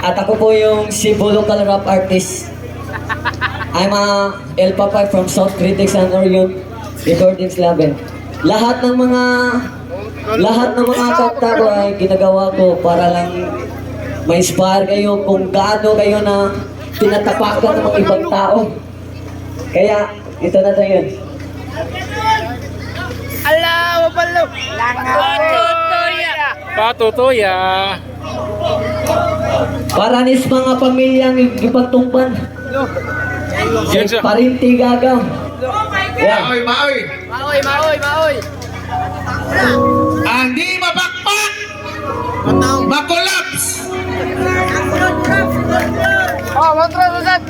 At ako po yung Cebu local rap artist. I'm a El Papay from South Critics and Orion Recordings Label. Lahat ng mga kanta ko ay ginagawa ko para lang ma-inspire kayo kung gaano kayo na tinatapakan ng mga ibang tao. Kaya, ito na tayo yun. Ala, wapalo. Patutoya. Para nis mga pamilyang ipagtumpan. Yan siya. Parinti gagaw. Yan. Maoy. Hindi mabakpak! Makulaps! Oh, matras usat.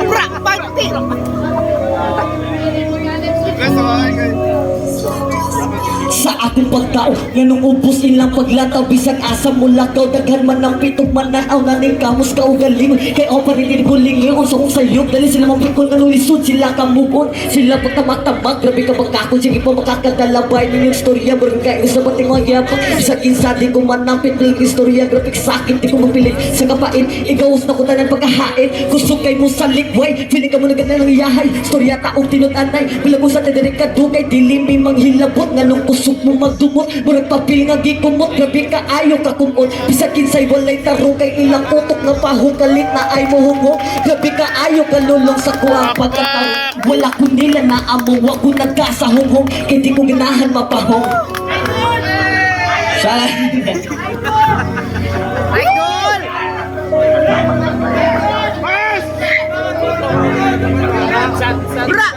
Bra, pati. Sa akong pagtao, nganong ubos ilang paglataw. Bisag asa mo lakaw, daghan man ng pitong mananaw. Naning kamos ka o galing, kay o paritin ko lingi. Unsa kong sayop, dali sila mapikon. Nganong lisod, sila ka move-on. Sila pagtamak-tamak, grabe ka pagkakon. Sige pa makakadalabay ninyong istorya. Barang kayo sa batingon yapang. Bisag insa, di ko man ng pitong istorya. Grabe sakit, di ko mapilit sa kapain. Igawas na ko tanan pagkahain. Gusto kay mo sa likway, feeling ka mo na ganda ng iyahay. Storya taong tinutanay, bilang mo sa tederik ka dugay. Dilimi manghilabot, nganong kusog mo magdumot. Murag papil nga gikumot, grabe ka ayaw ka kumot. Bisag kinsay walay taro, kay ilang utok na pahukalit na ay mohungo. Grabe ka ayaw ka lulong sa kuwang pagkatao. Wala ko nila na amo, wag ko nagkasahunghong. Kay di ko ganahan mapahong. Siya Idol. Bra.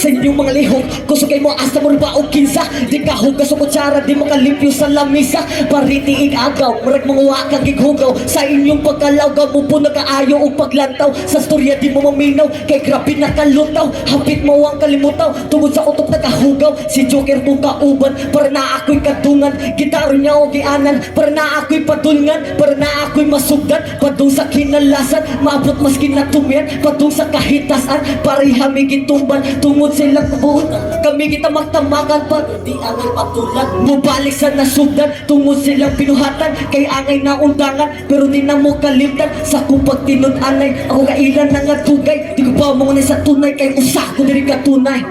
sa inyong mga lihok, gusto kayo mo asa mo ba o kinsa. Di ka hugas o kutsara, di mo kalimpyo sa lamisa. Paritiig agaw, marag mga wakang gighugaw. Sa inyong pagkalawgaw mo po nagkaayo o paglantaw. Sa storya di mo maminaw, kay grabe na kalutaw. Hapit mo ang kalimutaw, tungod sa utok nakahugaw. Si Joker mong kauban, para na ako'y kadungan. Gitaro niya o gianan, para na ako'y padulngan. Para na ako'y masugdan, padung sa kinalasan. Maabot mas kinatumian, padung sa kahitasan. Parihami gitumban, tungod silang kabuhon. Kami kita magtamakan, pa di angay patulan. Mubalik sa nasugdan, tungod silang pinuhatan. Kay angay na undangan, pero di na mo kalimtan. Sa kong pagtinun-anay, ako kailan na nga tugay. Di ko pa mga sa tunay, kay usa ko diri ka tunay.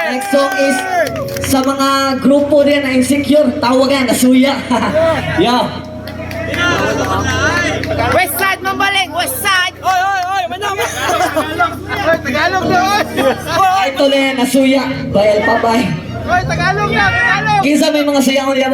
Next song is sa mga grupo din na insecure, tawagan na suya. Yeah. West side mambaling, west side. Oy, manang. Tagalog na, oy. Ito na yan, nasuya. Bayal pa bay. Oy, Tagalog na, Tagalog. Kinsa may mga sayangon diyan.